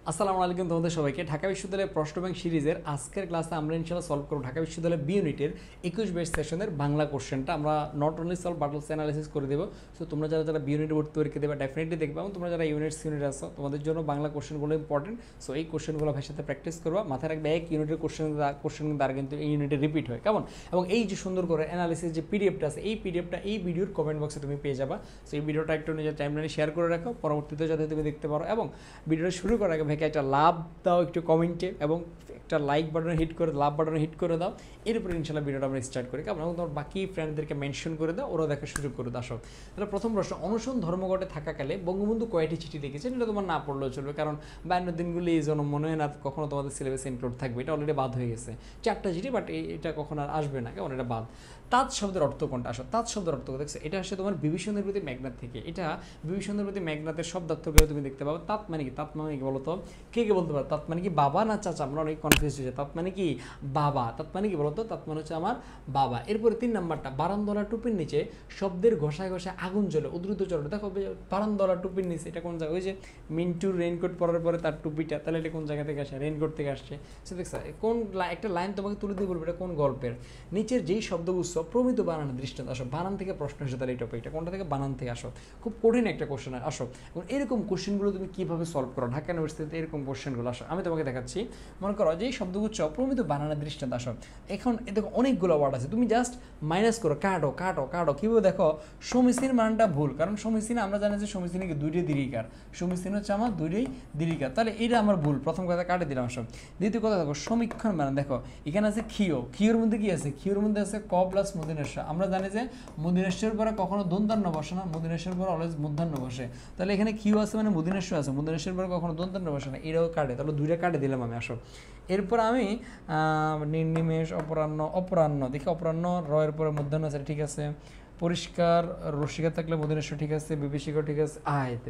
আসসালামু আলাইকুম তোমাদের সবাইকে। ঢাকা বিশ্ববিদ্যালয়ের প্রশ্ন ব্যাংক সিরিজের আজকের ক্লাসে আমরা ইনশাআল্লাহ সলভ করব ঢাকা বিশ্ববিদ্যালয়ের বি ইউনিটের 21 বেস সেশনের বাংলা কোশ্চেনটা। আমরা not only solve but also analysis করে দেবো। সো তোমরা যারা যারা বি ইউনিটে ভর্তি পরীক্ষা দেবে ডেফিনেটলি দেখবে, এবং তোমরা যারা ইউনিট সিউনিট আসো তোমাদের জন্য বাংলা কোশ্চেনগুলো ইম্পর্টেন্ট। সো এই কোশ্চেনগুলো ভাইয়ের সাথে প্র্যাকটিস করবা, মাথায় রাখবে এক ইউনিটের কোশ্চেন দ্বারা কিন্তু এই ইউনিটে রিপিট হয় কেমন। এবং এই যে সুন্দর করে অ্যানালিসিস যে পিডিএফটা আছে, এই পিডিএফটা এই ভিডিওর কমেন্ট বক্সে তুমি পেয়ে যাবা। সো এই ভিডিওটা একটু নিজের টাইমলাইনে শেয়ার করে রাখো, পরবর্তীতে যাতে তুমি দেখতে পারো। এবং ভিডিওটা শুরু করার আগে ভাইকে একটা লাভ দাও একটু কমেন্টে, এবং একটা লাইক বাটনে হিট করে লাভ বাটনে হিট করে দাও। এরপরে ইনশাল্লাহ ভিডিওটা আমরা স্টার্ট করি কেমন, এবং তোমার বাকি ফ্রেন্ডদেরকে মেনশন করে দাও, ওরা দেখার সুযোগ করে দাও। তাহলে প্রথম প্রশ্ন, অনশন ধর্মঘটে থাকাকালে বঙ্গবন্ধু কয়টি চিঠি লিখেছেন? এটা তোমার না পড়লেও চলবে, কারণ 52 দিনগুলি এই জন্য মনে হয় না কখনো তোমাদের সিলেবাসে ইনক্লুড থাকবে, এটা অলরেডি বাদ হয়ে গেছে। 4টা চিঠি, বাট এটা কখনো আর আসবে না কেমন, এটা বাদ। তাঁত শব্দের অর্থ কোনটা? আসো, তাঁত শব্দের অর্থ দেখছো, এটা আসে তোমার বিভীষণের প্রতি মেঘনাথ থেকে। এটা বিভীষণের প্রতি মেঘনাথের শব্দার্থ করে তুমি দেখতে পাবো। তাঁত মানে কি? তাঁত মানে কি বলতো, কে বলতে পারো? তাঁত মানে কি বাবা না চাচা? আমরা অনেক কনফিউজ হয়েছে। তাঁত মানে কি বাবা, তাঁত মানে কি বলতো? তাঁত মানে হচ্ছে আমার বাবা। এরপরে 3 নাম্বারটা, বারান্দোলা টুপির নিচে শব্দের ঘষায় ঘষায় আগুন জ্বলে উদ্রুত চলে। দেখো বারান্দোলা টুপির নিচে, এটা কোন জায়গা? ওই যে মিন্টুর রেইনকোট পরার পরে তার টুপিটা, তাহলে এটা কোন জায়গা থেকে আসে? রেইনকোট থেকে আসছে। সে দেখছো কোন একটা লাইন তোমাকে তুলে দিয়ে বলবে এটা কোন গল্পের। নিচের যেই শব্দগুচ্ছ প্রমিত বানানের দৃষ্টান্ত। আসো, বানান থেকে প্রশ্ন এসে তাহলে এই টপিকটা কোনটা থেকে? বানান থেকে। আসো, খুব কঠিন একটা কোশ্চেন। আসো, এবং এরকম কোশ্চেনগুলো তুমি কীভাবে সলভ করো ঢাকা ইউনিভার্সিটিতে, এরকম কোশ্চেনগুলো আসো আমি তোমাকে দেখাচ্ছি। মনে করো যে শব্দগুচ্ছ প্রমিত বানানের দৃষ্টান্ত। আসো, এখন দেখো অনেকগুলো ওয়ার্ড আছে, তুমি জাস্ট মাইনাস করো, কাটো কাটো কাটো। কীভাবে? দেখো, সমীচীন মানটা ভুল, কারণ সমীচীন আমরা জানি যে সমীচীনে কি দুইটাই দীর্ঘিকার, সমীচীন হচ্ছে আমার দুইটাই দীর্ঘিকার, তাহলে এটা আমার ভুল। প্রথম কথা কাটে দিলাম। আসো, দ্বিতীয় কথা দেখো সমীক্ষণ মানে, দেখো এখানে আছে ক্ষীয়, ক্ষীয়র মধ্যে কি আছে? ক্ষীয়র মধ্যে আছে ক প্লাস মূর্ধন্য। আমরা জানি যে মূর্ধন্যের পরে কখনো দন্তান্ন বসে না, মূর্ধন্যের পরে অলওয়েজ মূর্ধন্য বসে, তাহলে এখানে ক্ষীয় আছে মানে মূর্ধন্য আছে, মূর্ধন্যের পরে কখনো দন্তান্ন বসে না, এটাও কাটে, তাহলে দুইটা কাটে দিলাম আমি। আসো, এরপর আমি নির্নিমেষ, অপরাহ্ন, অপরাহ্ন দেখি অপরাহ্ন রয়ের পরে মূর্ধন্য আছে, ঠিক আছে। পরিষ্কার রসিকা থাকলে মূর্ধন্য ঠিক আছে, বিভীষিকা ঠিক আছে।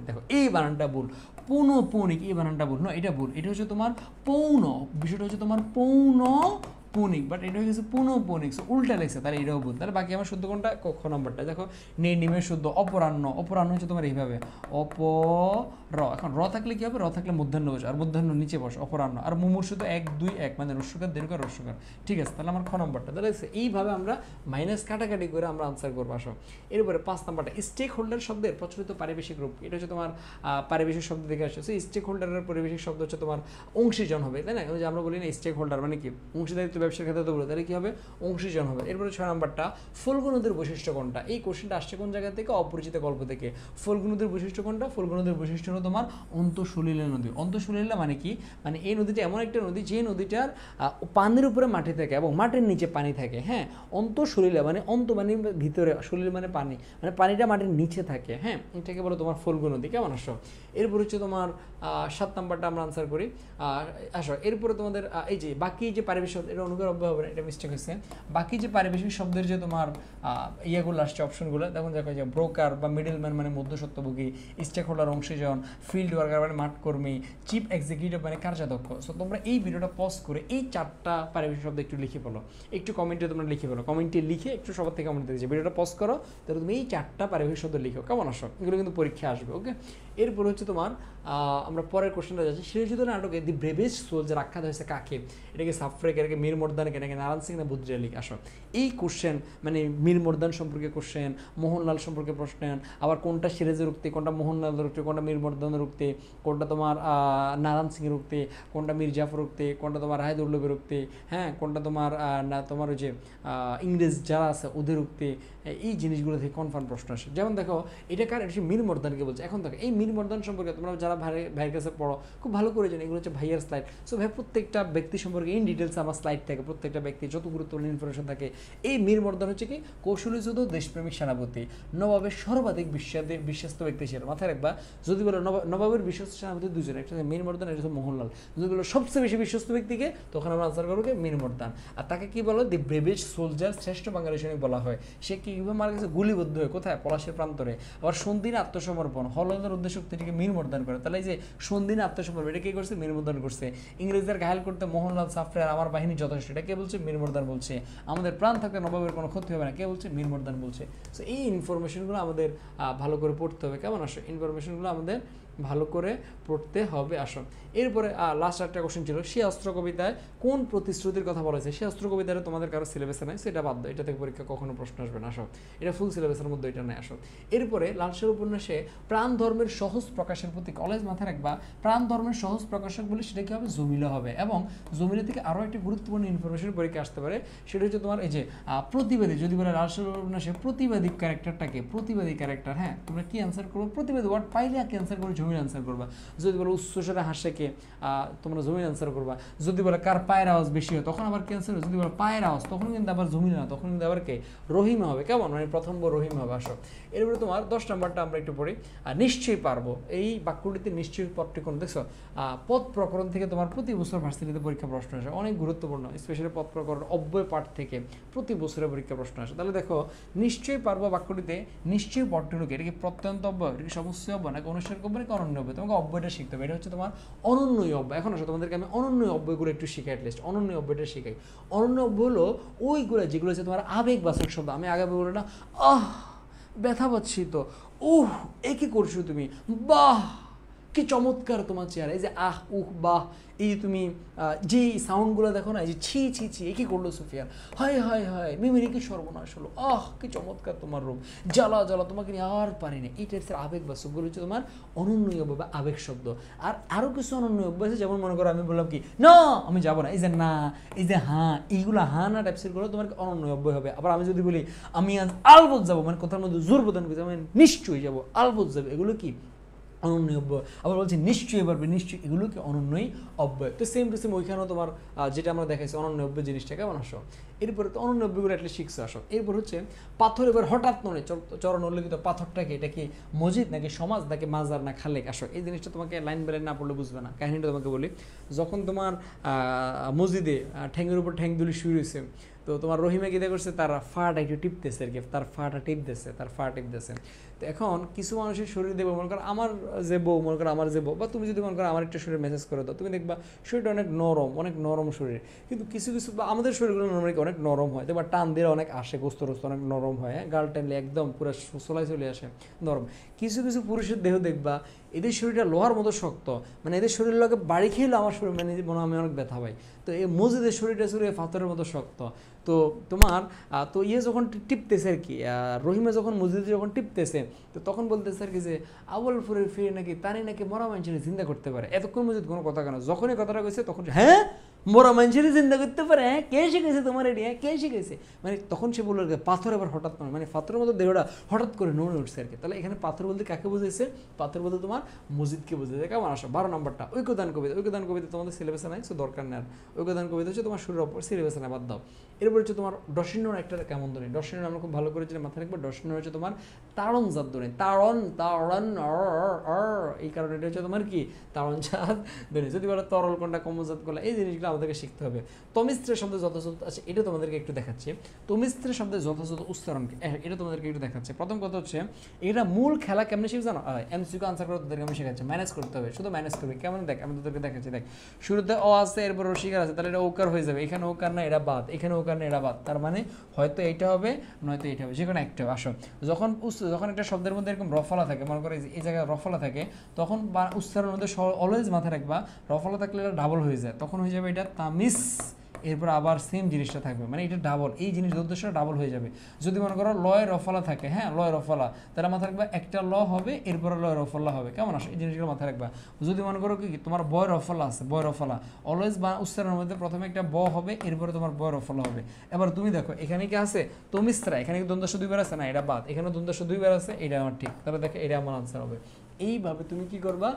দেখো এই বানানটা ভুল, পৌনঃপুনিক, এই বানানটা ভুল, না এটা ভুল, এটা হচ্ছে তোমার পৌন, বিষয়টা হচ্ছে তোমার পৌনঃপুনিক, বাট এটা হয়ে গেছে পৌনঃপুনিক, সো উল্টা লেগেছে, তাহলে এটাও ভুল। তাহলে বাকি আমার শুদ্ধ কোনটা? ক নম্বরটা। দেখো নির্নিমেষ শুদ্ধ, অপরাহ্ন, অপরাহ্ন হচ্ছে তোমার এইভাবে এখন র থাকলে কি হবে? র থাকলে মূর্ধন্য বসে, আর মূর্ধন্য নিচে বসে, অপরাহ্ন। আর মুমূর্ষ তো 1 2 1 মানে রস্যকার দীর্ঘ রস্যকার, ঠিক আছে। তাহলে আমার খ নম্বরটা, তাহলে এইভাবে আমরা মাইনাস কাটাকাটি করে আমরা আনসার করবো। আসো, এরপরে 5 নাম্বারটা, স্টেক হোল্ডার শব্দের প্রচলিত পারিবেশিক রূপ। এটা হচ্ছে তোমার পারিবেশিক শব্দ থেকে আসছে। সেই স্টেক হোল্ডারের পারিবেশিক শব্দ হচ্ছে তোমার অংশীজন হবে, তাই না? যে আমরা বলি না স্টেক হোল্ডার মানে কি অংশীদারিত্ব ব্যবসার ক্ষেত্রে, তো বলো তাহলে কি হবে? অংশীজন হবে। এরপরে 6 নাম্বারটা, ফল্গু নদীর বৈশিষ্ট্য কোনটা? এই কোশ্চেনটা আসছে কোন জায়গা থেকে? অপরিচিত গল্প থেকে। ফল্গু নদীর বৈশিষ্ট্য কোনটা? ফল্গু নদীর বৈশিষ্ট্য হলো তোমার অন্তঃসলিলা নদী। অন্তঃসলিলা মানে কি? মানে এই নদীটা এমন একটা নদী যে নদীটার পানির উপরে মাটি থাকে এবং মাটির নিচে পানি থাকে। হ্যাঁ, অন্তঃসলিলা মানে অন্ত মানে ভিতরে, সলিল মানে পানি, মানে পানিটা মাটির নিচে থাকে। হ্যাঁ, এটাকে বলো তোমার ফল্গু নদী। কেমন? আসো, এরপর হচ্ছে তোমার 7 নাম্বারটা আমরা আনসার করি। আসো, এরপরে তোমাদের এই যে বাকি যে পারিবেশিক শব্দ, এটা অনুগ্রহ হবে না, এটা মিস্টেক হয়েছে। বাকি যে পারিবেশিক শব্দের যে তোমার ইয়েগুলো আসছে, অপশনগুলো দেখো, যে ব্রোকার বা মিডলম্যান মানে মধ্যস্বত্বভোগী, স্টেক হোল্ডার অংশীজন, ফিল্ড ওয়ার্কার মানে মাঠকর্মী, চিফ এক্সিকিউটিভ মানে কার্যদক্ষ। সো তোমরা এই ভিডিওটা পজ করে এই 4টা পারিবেশিক শব্দ একটু লিখে বলো, একটু কমেন্টে তোমরা লিখে বলো, কমেন্টে লিখে একটু সবার থেকে কমেন্ট দিয়েছে ভিডিওটা পজ করো, তাহলে তুমি এই 4টা পারিবেশিক শব্দ লিখো। কেমন? আসো, এগুলো কিন্তু পরীক্ষা আসবে। ওকে, এরপর হচ্ছে তোমার আমরা পরের কোশ্চেনটা যাচ্ছি। শিরোচিত নাটকে দি ব্রেভেস্ট সোলজার আখ্যাত হয়েছে কাকে? এটাকে সাফরেক, এটাকে মীর মর্দানকে, এটাকে নারায়ণ সিং না বুদ্রি আলী? আসো, এই কোশ্চেন মানে মীর মর্দান সম্পর্কে কোশ্চেন, মোহনলাল সম্পর্কে প্রশ্ন, আবার কোনটা সিরাজের উক্তি, কোনটা মোহনলালের উক্তি, কোনটা মীর মর্দানের উক্তি, কোনটা তোমার নারায়ণ সিংয়ের উক্তি, কোনটা মীর জাফর উক্তি, কোনটা তোমার রায়দুল্লভের উক্তি, হ্যাঁ, কোনটা তোমার তোমার ওই যে ইংরেজ যারা আছে ওদের উক্তি। এই জিনিসগুলো থেকে কনফার্ম প্রশ্ন আসে। যেমন দেখো এটা কার? এটা মীর মর্দানকে বলছে। এখন দেখো এই মীর মর্দান সম্পর্কে তোমরা যারা ভাইয়ের কাছে পড়ো খুব ভালো করে জানো, এগুলো হচ্ছে ভাইয়ের স্লাইড। সো ভাই প্রত্যেকটা ব্যক্তি সম্পর্কে ইন ডিটেলস আমার স্লাইড থাকে, প্রত্যেকটা ব্যক্তির যত গুরুত্বপূর্ণ ইনফরমেশন থাকে। এই মীর মর্দান হচ্ছে কি কৌশলী যুদ্ধ, দেশপ্রেমিক সেনাপতি, নবাবের সর্বাধিক বিশ্বস্ত ব্যক্তি ছিল। মাথায় রাখবা, যদি বলো নবাবের বিশ্বস্ত সেনাপতি দুজন, একটা মীর মর্দান, একটা হচ্ছে মোহনলাল। যদি বলো সবচেয়ে বেশি বিশ্বস্ত ব্যক্তিকে, তখন আমরা আনসার করবো মীর মর্দান। আর তাকে কি বলো? দি ব্রেভেস্ট সোলজার, শ্রেষ্ঠ বাঙালি সৈনিক বলা হয়। সে কীভাবে মারা গেছে? গুলিবদ্ধ হয়ে। কোথায়? পলাশের প্রান্তরে। আবার সন্ধিনে আত্মসমর্পণ, হলদের উদ্দেশ্য থেকে মীর মর্দান করে। তাহলে এই যে সন্ধিনে আত্মসমর্পণ, এটা কে করছে? মীর মর্দান করছে। ইংরেজদের ঘায়াল করতে মোহনলাল সাফরে আর আমার বাহিনী যথেষ্ট, এটা কে বলছে? মীর মর্দান বলছে। আমাদের প্রাণ থাকতে নবাবের কোনো ক্ষতি হবে না, কে বলছে? মীর মর্দান বলছে। সো এই ইনফরমেশনগুলো আমাদের ভালো করে পড়তে হবে। কেমন? আসো, ইনফরমেশনগুলো আমাদের ভালো করে পড়তে হবে। আসো এরপরে লাস্ট একটা কোশ্চেন ছিল, সে অস্ত্র কবিতায় কোন প্রতিশ্রুতির কথা বলা হয়েছে? সে অস্ত্র কবিতাটা তোমাদের কারো সিলেবাসে নাই, সেটা বাদ দাও, এটা থেকে পরীক্ষা কখনো প্রশ্ন আসবে না। আসো এটা ফুল সিলেবাসের মধ্যে এটা নেই। আসো এরপরে লালসার উপন্যাসে প্রাণ ধর্মের সহজ প্রকাশের প্রতীক, অলওয়েজ মাথায় রাখবা প্রাণ ধর্মের সহজ প্রকাশক বলে সেটা কি হবে? জমিলা হবে। এবং জমিলা থেকে আরও একটা গুরুত্বপূর্ণ ইনফরমেশন পরীক্ষা আসতে পারে, সেটা হচ্ছে তোমার এই যে প্রতিবাদী, যদি বলে লালসার উপন্যাসে প্রতিবাদী ক্যারেক্টারটাকে, প্রতিবাদী ক্যারেক্টার, হ্যাঁ তোমরা কি অ্যান্সার করবো? প্রতিবাদী ওয়ার্ড পাইলে কি অ্যান্সার করবে? জমির অ্যান্সার করবা। যদি বলে উচ্চস্বরে হাসে কে, তোমরা জমির অ্যান্সার করবা। যদি বলে কার পায়ের আওয়াজ বেশি হয়, তখন আবার ক্যান্সার। যদি বলে পায়ের আওয়াজ, তখন কিন্তু আবার জমির না, তখন কিন্তু আবার কে? রহিমা হবে। কেমন? মানে প্রথম রহিমা হবে। আসো এরপরে তোমার 10 নম্বরটা আমরা একটু পড়ি। নিশ্চয়ই পারবো, এই বাক্যটিতে নিশ্চয়ই পদটি কোন? দেখছো পদ প্রকরণ থেকে তোমার প্রতি বছর ভার্সিটিতে পরীক্ষা প্রশ্ন আসে, অনেক গুরুত্বপূর্ণ, স্পেশালি পদ প্রকরণ অব্যয় পাঠ থেকে প্রতি বছরের পরীক্ষা প্রশ্ন আসে। তাহলে দেখো নিশ্চয়ই পারবো বাক্যটিতে নিশ্চয়ই পদটি ঢুকে, এটা কি প্রত্যন্ত অব্যয়, এটা কি সমস্যা অব্যয়, নাকি অনুসার অব্যয়, নাকি অনন্য অব্যয়? তোমাকে অব্যয়টা শিখতে হবে। এটা হচ্ছে তোমার অনন্যই অব্যয়। এখন আসো তোমাদেরকে আমি অনন্যই অব্যয়গুলো একটু শিখাই, অ্যাটলিস্ট অনন্য অব্যয়টা শিখাই। অনন্য অব্যয় হলো ওইগুলো যেগুলো হচ্ছে তোমার আবেগবাচক শব্দ। আমি আগে বলবো না ব্যথা পাচ্ছি তো, এ কি করছো তুমি, বাহ কি চমৎকার তোমার চেহারা, এই যে বাহ, এই তুমি যে সাউন্ডগুলো দেখো না, এই যে ছি ছি ছি, এ কি করলো সুফিয়ান, হায় হায় হায় মেমেরি কি সর্বনাশ হলো, কি চমৎকার তোমার রূপ, জ্বালা জ্বালা তোমাকে নিয়ে আর পারি না। এই টাইপসের আবেগ বা শব্দগুলো হচ্ছে তোমার অনন্যই বা আবেগ শব্দ। আর আরও কিছু অনন্য অভ্যাস আছে, যেমন মনে করো আমি বললাম কি না আমি যাবো না, এই যে না, এই যে হ্যাঁ, এইগুলো হ্যাঁ না টাইপসের গুলো তোমার অনন্য অভ্যয় হবে। আবার আমি যদি বলি আমি আজ আলবত যাবো, মানে কথার মধ্যে জোর প্রদান করছি, আমি নিশ্চয়ই যাবো, আলবত যাবে, এগুলো কি? অনন্যই অব্যয়। আবার বলছি নিশ্চয়ই পারবে, নিশ্চয়ই, এগুলো কি? অনন্যই অব্যয়। তো সেম টু সেম ওইখানেও তোমার যেটা আমরা দেখাইছি অনন্য অব্যয় জিনিসটা, কেমন? আসো এরপরে তো অনন্য অব্যয়গুলো অ্যাটলিস্ট শিখছো। আসো এরপর হচ্ছে পাথর, এবার হঠাৎ নয় চরণ উল্লেখিত পাথরটাকে, এটা কি মসজিদ নাকি সমাজ নাকি মাজার না খালেক? আসো এই জিনিসটা তোমাকে লাইন বাই লাইন না পড়লে বুঝবে না। কাহিনীটা তোমাকে বলি, যখন তোমার মসজিদে ঠ্যাংয়ের উপর ঠ্যাং দুলি শুরু হয়েছে, তো তোমার রহিমা কী করছে, তার ফাটা একটু টিপতেছে আর কি, তার ফাটা টিপতেছে। তো এখন কিছু মানুষের শরীর দেবো, মনে করো আমার যে বউ, মনে করো আমার যে বউ, বা তুমি যদি মনে করো আমার একটা শরীর মেসেজ করে দাও, তুমি দেখবা শরীরটা অনেক নরম শরীর। কিন্তু কিছু বা আমাদের শরীরগুলো নর্মালি অনেক নরম হয়, দেখবা টান দিয়ে অনেক আসে, গোস্ত অনেক নরম হয়, গাল টানলে একদম পুরো সোলাই চলে আসে, নরম। কিছু পুরুষের দেহ দেখবা এদের শরীরটা লোহার মতো শক্ত, মানে এদের শরীরের লোকে বাড়ি খেলে আমার শরীর মানে মনে আমি অনেক ব্যথা পাই। তো এই মসজিদের শরীরটা ছিল পাথরের মতো শক্ত। তো তোমার তো যখন টিপতেছে আর কি, রহিমা যখন মসজিদে যখন টিপতেছে, তো তখন বলতেছে আর কি যে আবুলপুরের ফিরে নাকি তানি নাকি মরা মানুষের চিন্তা করতে পারে। এতক্ষণ মসজিদ কোনো কথা কেন, যখনই কথাটা কইছে তখন হ্যাঁ মরা মানুষের চিন্তা করতে পারে, হ্যাঁ কে শিখেছে তোমার এটি, হ্যাঁ কে শিখেছে, মানে তখন সে বললো আর কি পাথর এবার হঠাৎ নয়, মানে পাথরের মতো দেহটা হঠাৎ করে নড়ে উঠছে আর কি। তাহলে এখানে পাথর বলতে কাকে বুঝেছে? পাথর বলতে তোমার মসজিদকে বুঝেছে। কেমন? আসো 12 নম্বরটা ঐক্যদান কবিতা। ঐক্যদান কবিতা তোমাদের সিলেবাসে নাই, সো দরকার নেই। ঐক্যদান কবিতা হচ্ছে তোমার শুরুর অপর সিলেবাসে না, বাদ দাও। এরপর হচ্ছে তোমার ডসিন্নর একটা কেমন ধ্বনি, ডসিন্নর আমরা খুব ভালো করে মাথায় রাখবো। ডসিন্নর হচ্ছে তোমার তাড়ন জাত ধ্বনি, তাড়ন এই কারণে এটা হচ্ছে তোমার কি তাড়ন জাত ধ্বনি। যদি বলো তরল কোনটা কমজাত কোনটা, এই জিনিসগুলো আমাদেরকে শিখতে হবে। তমিস্ত্রের শব্দে যথাযথ আছে, এটা তোমাদেরকে একটু দেখাচ্ছি। তমিস্ত্রের শব্দে যথাযথ উচ্চারণ এটা তোমাদেরকে একটু দেখাচ্ছে। প্রথম কথা হচ্ছে এটা মূল খেলা কেমনে শিখবে জানো? এমসিকিউ আনসার করে তোদেরকে আমি শেখাচ্ছি, ম্যানেজ করতে হবে, শুধু ম্যানেজ করবে। কেমন দেখ, আমি তোদেরকে দেখাচ্ছি। দেখ শুরুতে অ আছে, এরপর রসিকার আছে, তাহলে এটা ওকার হয়ে যাবে। এখানে ওকার না, এটা বাদ, এখানে ওকার না, এটা বাদ, তার মানে হয়তো এইটা হবে নয়তো এইটা হবে, যে কোনো একটা হবে। আসো যখন একটা শব্দের মধ্যে এরকম রফলা থাকে, মনে করো এই জায়গায় রফলা থাকে, তখন উচ্চারণের মধ্যে অলওয়েজ মাথায় রাখবা রফলা থাকলে এটা ডাবল হয়ে যায়, তখন হয়ে যাবে এটা তামিস, এরপর আবার সেম জিনিসটা থাকবে, মানে এটা ডাবল, এই জিনিস উদ্দেশ্যটা ডাবল হয়ে যাবে। যদি মনে করো লয় রফলা থাকে, হ্যাঁ লয় রফলা, তারা মাথায় রাখবা একটা ল হবে, এরপরে লয় রফলা হবে। কেমন? আসে এই জিনিসগুলো মাথায় রাখবা। যদি মনে করো কি তোমার বয় রফলা আছে, বয় রফলা অলওয়েজ বা উচ্চারণের মধ্যে প্রথমে একটা ব হবে, এরপরে তোমার বয় রফলা হবে। এবার তুমি দেখো এখানে কি আছে তমিস্ত্রা, এখানে কি দ্বন্দ্ব দুইবার আছে না, এটা বাদ, এখানে দ্বন্দ্ব দুইবার আছে, এটা আমার ঠিক, তাহলে দেখো এটা আমার আনসার হবে। এইভাবে তুমি কি করবা?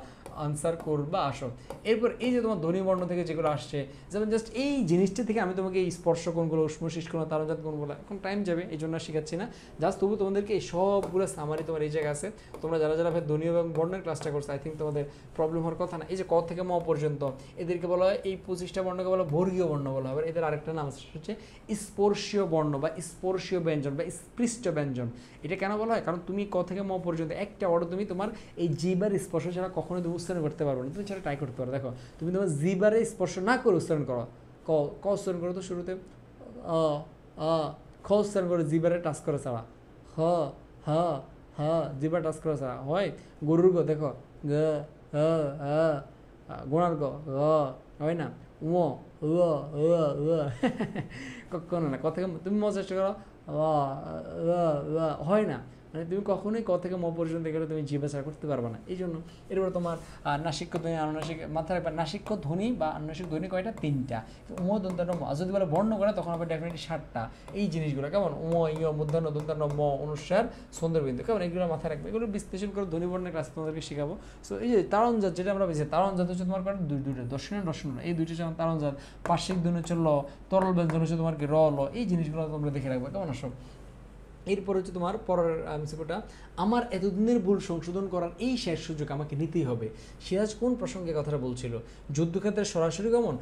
আনসার করবা। আসো এরপর এই যে তোমার ধ্বনিবর্ণ থেকে যেগুলো আসছে, যেমন জাস্ট এই জিনিসটা থেকে আমি তোমাকে এই স্পর্শ কোণগুলো, উষ্মশিস কোণ, তারজাত কোণগুলো, এখন টাইম যাবে এই জন্য শেখাচ্ছি না, জাস্ট তবু তোমাদেরকে এই সবগুলো সামারি তোমার এই জায়গায় আছে। তোমরা যারা যারা ধ্বনি এবং বর্ণের ক্লাসটা করছো, আই থিঙ্ক তোমাদের প্রবলেম হওয়ার কথা না। এই যে ক থেকে ম পর্যন্ত এদেরকে বলা হয়, এই 25টা বর্ণকে বলা বর্গীয় বর্ণ বলা হবে। এদের আরেকটা নাম হচ্ছে স্পর্শীয় বর্ণ বা স্পর্শীয় ব্যঞ্জন বা স্পৃষ্ট ব্যঞ্জন। এটা কেন বলা হয়? কারণ তুমি ক থেকে ম পর্যন্ত একটা অর্ড তুমি তোমার এই জিবার স্পর্শ ছাড়া কখনো তুমি উচ্চারণ করতে পারবে না, তুমি ছাড়া ট্রাই করতে পারো। দেখো তুমি তোমার জিবারে স্পর্শ না করে উচ্চারণ করো, ক উচ্চারণ করো তো শুরুতে খ উচ্চারণ করো, জিবারে টাচ করে ছাড়া, হ হ হ জিবা টাচ করে ছাড়া হয়। গরুর গো দেখো গ গুণার গ হয় না ও কখনো না, ক থেকে তুমি মজা চেষ্টা করো হয় না, মানে তুমি কখনোই ক থেকে ম পর্যন্ত গেলে তুমি জিভে ছাড়া করতে পারবে না। এই জন্য এরপরে তোমার নাসিক্য ধ্বনি আনুনাসিক মাথায় রাখবে, নাসিক্য ধ্বনি বা আনুনাসিক ধ্বনি কয়টা? 3টা। উম দন্তান্ন ম, যদি বলে বর্ণ করে তখন হবে ডেফিনেটলি 7টা। এই জিনিসগুলো কেমন? উম ইয় মূর্ধন্য দন্তান্ন ম অনুস্বার সুন্দরবিন্দু, কেমন? এগুলো মাথায় রাখবে, এগুলো বিশ্লেষণ করে ধ্বনি বর্ণের ক্লাস তোমাদেরকে শেখাবো। সো এই যে তারণজাত যেটা আমরা পেয়েছি, তারণজাত হচ্ছে তোমার কয়টা? দুইটা, দর্শন দর্শন, এই দুইটা যেমন তারণজাত। পার্শ্বিক ধ্বনি হচ্ছে ল, তরল ব্যঞ্জন হচ্ছে তোমার কি র ল। এই জিনিসগুলো তোমরা দেখে রাখবে, কেমন? আসো এরপর হচ্ছে তোমার পরের এমসিকিউটা, আমার এতদিনের ভুল সংশোধন করার এই শেষ সুযোগ আমাকে নিতেই হবে। সিরাজ কোন প্রসঙ্গে কথাটা বলছিল? যুদ্ধক্ষেত্রে সরাসরি গমন,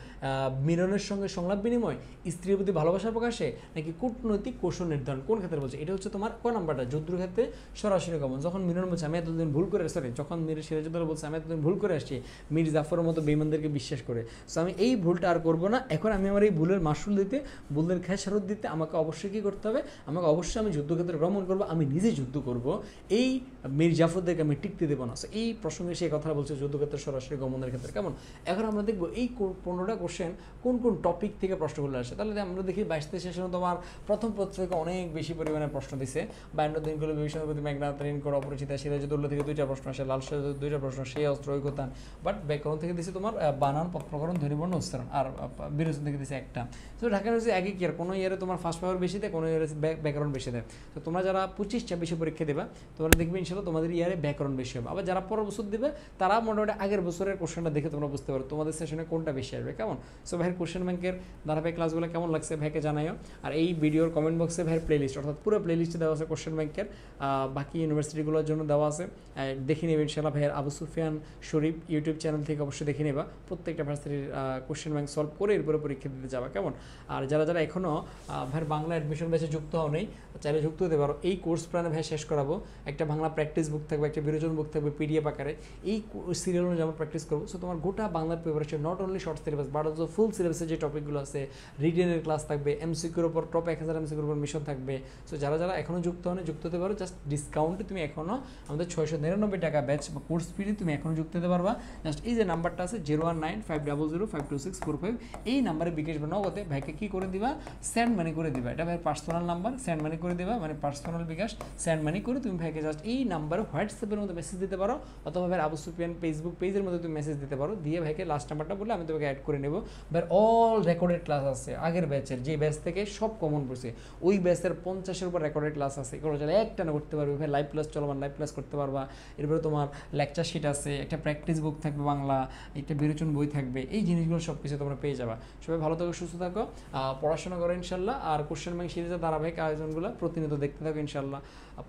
মিলনের সঙ্গে সংলাপ বিনিময়, স্ত্রীর প্রতি ভালোবাসা প্রকাশে, নাকি কূটনৈতিক কৌশল নির্ধারণ? কোন ক্ষেত্রে বলছে? এটা হচ্ছে তোমার ক নাম্বারটা, যুদ্ধক্ষেত্রে সরাসরি গমন। যখন মিলন বলছে আমি এতদিন ভুল করে, সরি যখন সিরাজউদ্দৌলা বলছে আমি এতদিন ভুল করে আসছি মীর জাফরের মতো বেঈমানদেরকে বিশ্বাস করে, সো আমি এই ভুলটা আর করবো না, এখন আমি আমার এই ভুলের মাসুল দিতে, ভুলের খেসারত দিতে আমাকে অবশ্যই কী করতে হবে? আমাকে অবশ্যই আমি যুদ্ধক্ষেত্রে ভ্রমণ করবো, আমি নিজে যুদ্ধ করব, এই মীর জাফরদেরকে আমি টিকতে দেবো না। এই প্রসঙ্গে সেই কথা বলছে যুদ্ধক্ষেত্রে সরাসরি গমনের ক্ষেত্রে, কেমন? এখন আমরা দেখবো এই 15টা কোশ্চেন কোন কোন টপিক থেকে প্রশ্নগুলো আসে। তাহলে আমরা দেখি 22 সেশনে তোমার প্রথম পত্রিকা অনেক বেশি পরিমাণে প্রশ্ন দিছে। 52 দিনগুলো বিভীষণের প্রতি মেঘনাদ ঋণ করা, অপরিচিতা, সিরাজউদ্দৌলা থেকে 2টা প্রশ্ন আসে, লাল সিরাজের 2টা প্রশ্ন, সেই অস্ত্র ঐকতান। বাট ব্যাকরণ থেকে দিছে তোমার বানান, প্রকরণ, ধ্বনিবর্ণ, উচ্চারণ, আর বিরোচন থেকে দিছে একটা। তো ঢাকা ইউনিভার্সিটি একই কি আর কোনো ইয়ারে তোমার ফার্স্ট পেপার বেশি দেয়, কোনো ইয়ারে ব্যাকরণ বেশি দেয়। তো তোমরা যারা 25-26 পরীক্ষা দেবা তোমরা দেখবে ইনশাল্লাহ তোমাদের ইয়ারে ব্যাকরণ বেশি হবে। আবার যারা পরের বছর দেবে তারা মোটামুটি আগের বছরের কোশ্চেনটা দেখে তোমরা বুঝতে পারো তোমাদের সেশনে কোনটা বেশি আসবে, কেমন? সো ভাইয়ের কোশ্চেন ব্যাংকের ধারাবাহিক ক্লাসগুলো কেমন লাগছে ভাইকে জানাইও। আর এই ভিডিওর কমেন্ট বক্সে ভাইয়ের প্লেলিস্ট, অর্থাৎ পুরো প্লেলিস্টে দেওয়া আছে কোশ্চেন ব্যাংকের, বাকি ইউনিভার্সিটিগুলোর জন্য দেওয়া আছে, দেখে নেবে ইনশাল্লাহ। ভাইয়ের আবু সুফিয়ান শরীফ ইউটিউব চ্যানেল থেকে অবশ্যই দেখে নেবা, প্রত্যেকটা ভার্সিটির কোশ্চেন ব্যাংক সলভ করে এরপরে পরীক্ষা দিতে যাবা, কেমন? আর যারা যারা এখনও ভাইয়ের বাংলা অ্যাডমিশন ব্যাচে যুক্ত হও নেই, চাইলে যুক্ত হতে পারো। এই কোর্স প্ল্যানে ভাই শেষ করাবো, একটা বাংলা প্র্যাকটিস বুক থাকবে, একটা বিরোচন বুক থাকবে পিডিএফ আকারে, এই সিরিয়াল অনুযায়ী আমরা প্র্যাকটিস করবো। সো তোমার গোটা বাংলার preparation not only short syllabus but also full সিলেবাসের যে টপিকগুলো আছে, রিটেনের ক্লাস থাকবে, এমসিকিউর উপর টপ 1000 এমসিকিউর উপর মিশন থাকবে। সো যারা যারা এখনও যুক্ত হন যুক্ত হতে পারো, জাস্ট ডিসকাউন্টে তুমি এখনও আমাদের 699 টাকা ব্যাচ বা কোর্স ফিতে তুমি এখনও যুক্ত হতে পারবা। জাস্ট এই যে নাম্বারটা আছে 01950052645, এই নাম্বারে বিকাশ বা নগদে ভাইকে কী করে দিবা? সেন্ড মানি করে দিবা। এটা ভাইয়ের পার্সোনাল নাম্বার, সেন্ড মানি করে দিবা, মানে পার্সোনাল বিকাশ সেন্ড মানি করে তুমি ভাইকে জাস্ট এই নাম্বারে হোয়াটসঅ্যাপের মধ্যে মেসেজ দিতে পারো, অথবা ভাইয়ের আবু সুফিয়ান ফেসবুক পেজের মধ্যে তুমি মেসেজ দিতে পারো, দিয়ে ভাইকে লাস্ট নাম্বারটা বলে আমি তোমাকে অ্যাড করে নেবো। ভাইয়ের অল রেকর্ডেড ক্লাস আছে আগের ব্যাচের, যে ব্যাচ থেকে সব কমন পড়ছে ওই ব্যাচের 50-এর উপর রেকর্ডেড ক্লাস আছে, এগুলো চাইলে একটা না করতে পারবে ভাই। লাইভ ক্লাস চলমান লাইভ ক্লাস করতে পারবা। এরপরে তোমার লেকচার শিট আছে, একটা প্র্যাকটিস বুক থাকবে বাংলা, একটা বিরোচন বই থাকবে, এই জিনিসগুলো সব কিছু তোমরা পেয়ে যাবা। সবাই ভালো থাকো, সুস্থ থাকো, পড়াশোনা করো ইনশাল্লাহ। আর কোশ্চেন ব্যাংক সিরিজের ধারাবাহিক আয়োজনগুলো প্রতিনিয়ত দেখতে থাকো ইনশাল্লাহ।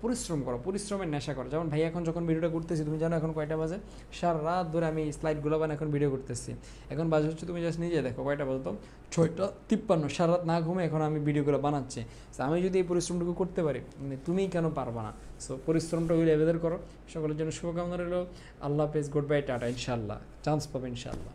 পরিশ্রম করো, পরিশ্রমের নেশা করো। যেমন ভাই এখন যখন ভিডিওটা করতেছি তুমি জানো এখন কয়টা বাজে? সারা রাত ধরে আমি স্লাইডগুলো বানাই এখন ভিডিও করতেছি, এখন বাজে হচ্ছে তুমি জাস্ট নিজে দেখো কয়টা বলতো 6:53, সারা রাত না ঘুমে এখন আমি ভিডিওগুলো বানাচ্ছি। আমি যদি এই পরিশ্রমটুকু করতে পারি তুমিই কেন পারবা না? সো পরিশ্রমটা ওই লেভেলের করো। সকলের জন্য শুভকামনা রইল। আল্লাহ হাফেজ, গুড বাই, টাটা, ইনশাল্লাহ চান্স পাবে ইনশাল্লাহ।